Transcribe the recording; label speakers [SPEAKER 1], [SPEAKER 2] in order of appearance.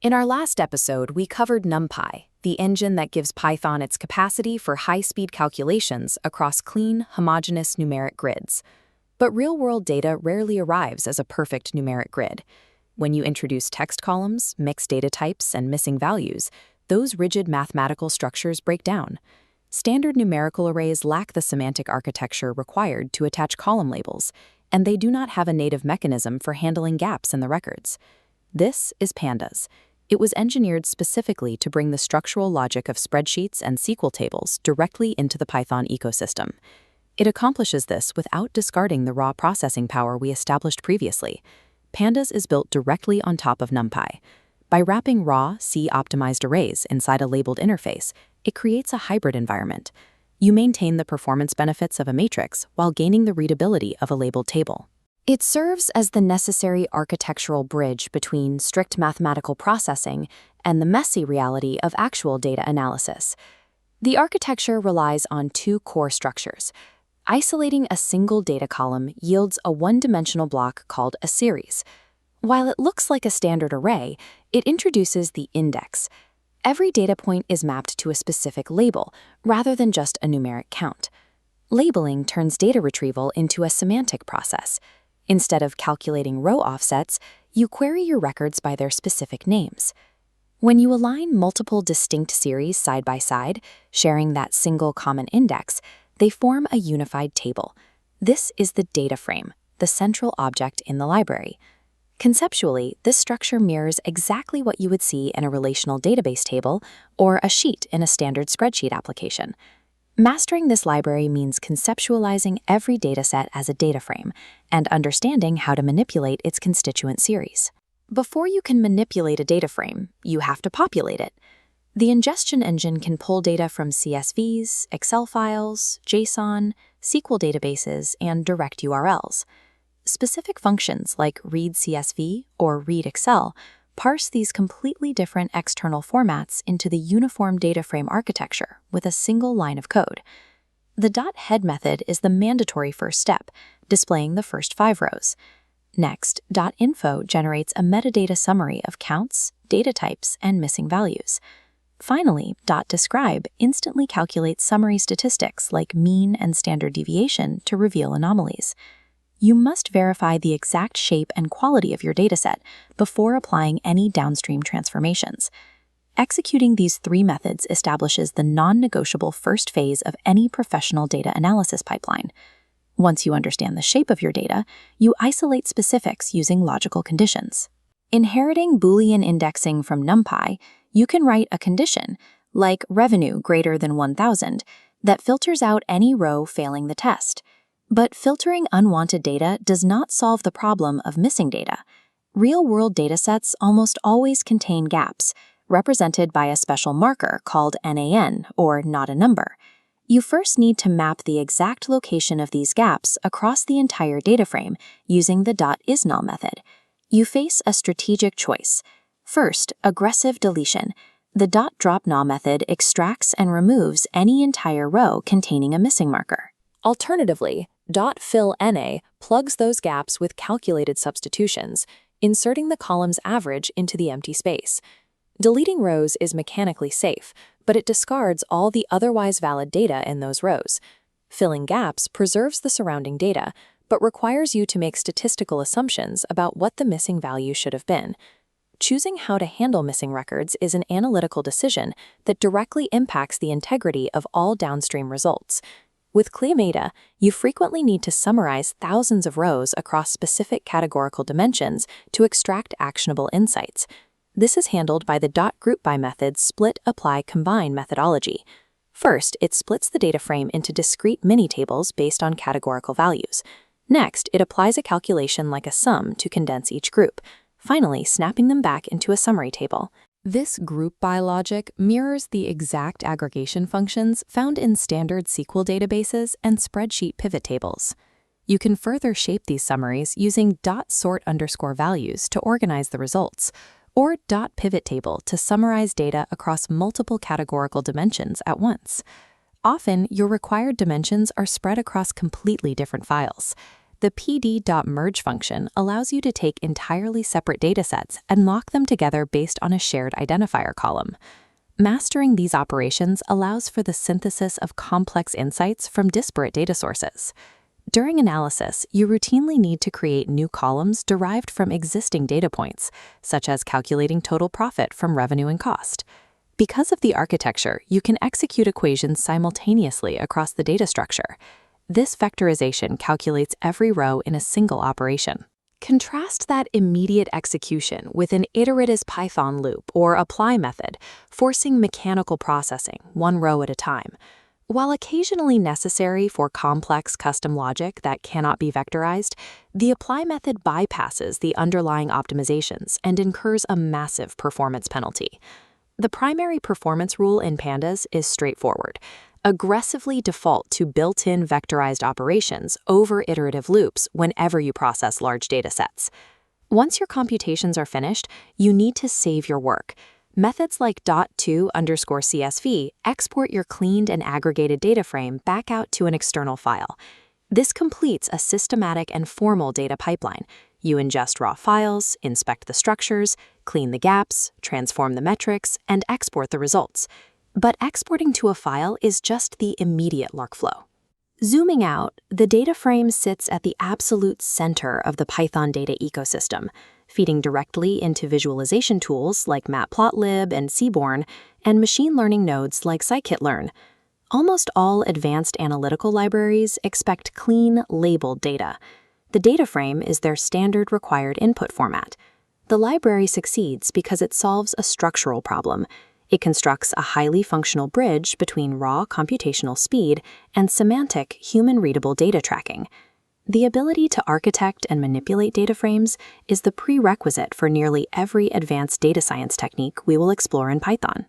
[SPEAKER 1] In our last episode, we covered NumPy, the engine that gives Python its capacity for high-speed calculations across clean, homogeneous numeric grids. But real-world data rarely arrives as a perfect numeric grid. When you introduce text columns, mixed data types, and missing values, those rigid mathematical structures break down. Standard numerical arrays lack the semantic architecture required to attach column labels, and they do not have a native mechanism for handling gaps in the records. This is Pandas. It was engineered specifically to bring the structural logic of spreadsheets and SQL tables directly into the Python ecosystem. It accomplishes this without discarding the raw processing power we established previously. Pandas is built directly on top of NumPy. By wrapping raw, C-optimized arrays inside a labeled interface, it creates a hybrid environment. You maintain the performance benefits of a matrix while gaining the readability of a labeled table. It serves as the necessary architectural bridge between strict mathematical processing and the messy reality of actual data analysis. The architecture relies on two core structures. Isolating a single data column yields a one-dimensional block called a series. While it looks like a standard array, it introduces the index. Every data point is mapped to a specific label, rather than just a numeric count. Labeling turns data retrieval into a semantic process. Instead of calculating row offsets, you query your records by their specific names. When you align multiple distinct series side by side, sharing that single common index, they form a unified table. This is the data frame, the central object in the library. Conceptually, this structure mirrors exactly what you would see in a relational database table or a sheet in a standard spreadsheet application. Mastering this library means conceptualizing every dataset as a data frame and understanding how to manipulate its constituent series. Before you can manipulate a data frame, you have to populate it. The ingestion engine can pull data from CSVs, Excel files, JSON, SQL databases, and direct URLs. Specific functions like read CSV or read Excel parse these completely different external formats into the uniform data frame architecture with a single line of code. The .head method is the mandatory first step, displaying the first 5 rows. Next, .info generates a metadata summary of counts, data types, and missing values. Finally, .describe instantly calculates summary statistics like mean and standard deviation to reveal anomalies. You must verify the exact shape and quality of your dataset before applying any downstream transformations. Executing these 3 methods establishes the non-negotiable first phase of any professional data analysis pipeline. Once you understand the shape of your data, you isolate specifics using logical conditions. Inheriting Boolean indexing from NumPy, you can write a condition, like revenue greater than 1,000, that filters out any row failing the test. But filtering unwanted data does not solve the problem of missing data. Real-world datasets almost always contain gaps, represented by a special marker called NaN, or not a number. You first need to map the exact location of these gaps across the entire data frame using the .isNull method. You face a strategic choice. First, aggressive deletion. The .dropna method extracts and removes any entire row containing a missing marker. Alternatively, .fillna plugs those gaps with calculated substitutions, inserting the column's average into the empty space. Deleting rows is mechanically safe, but it discards all the otherwise valid data in those rows. Filling gaps preserves the surrounding data, but requires you to make statistical assumptions about what the missing value should have been. Choosing how to handle missing records is an analytical decision that directly impacts the integrity of all downstream results. With ClearMeta, you frequently need to summarize thousands of rows across specific categorical dimensions to extract actionable insights. This is handled by the .groupBy method's split, apply, combine methodology. First, it splits the data frame into discrete mini-tables based on categorical values. Next, it applies a calculation like a sum to condense each group, finally snapping them back into a summary table. This group-by logic mirrors the exact aggregation functions found in standard SQL databases and spreadsheet pivot tables. You can further shape these summaries using .sort_values to organize the results, or .pivot table to summarize data across multiple categorical dimensions at once. Often, your required dimensions are spread across completely different files. The pd.merge function allows you to take entirely separate datasets and lock them together based on a shared identifier column. Mastering these operations allows for the synthesis of complex insights from disparate data sources. During analysis, you routinely need to create new columns derived from existing data points, such as calculating total profit from revenue and cost. Because of the architecture, you can execute equations simultaneously across the data structure. This vectorization calculates every row in a single operation. Contrast that immediate execution with an iterative Python loop or apply method, forcing mechanical processing, one row at a time. While occasionally necessary for complex custom logic that cannot be vectorized, the apply method bypasses the underlying optimizations and incurs a massive performance penalty. The primary performance rule in Pandas is straightforward. Aggressively default to built-in vectorized operations over iterative loops whenever you process large datasets. Once your computations are finished, you need to save your work. Methods like .to_CSV export your cleaned and aggregated data frame back out to an external file. This completes a systematic and formal data pipeline. You ingest raw files, inspect the structures, clean the gaps, transform the metrics, and export the results. But exporting to a file is just the immediate workflow. Zooming out, the data frame sits at the absolute center of the Python data ecosystem, feeding directly into visualization tools like Matplotlib and Seaborn, and machine learning nodes like scikit-learn. Almost all advanced analytical libraries expect clean, labeled data. The data frame is their standard required input format. The library succeeds because it solves a structural problem. It constructs a highly functional bridge between raw computational speed and semantic, human-readable data tracking. The ability to architect and manipulate data frames is the prerequisite for nearly every advanced data science technique we will explore in Python.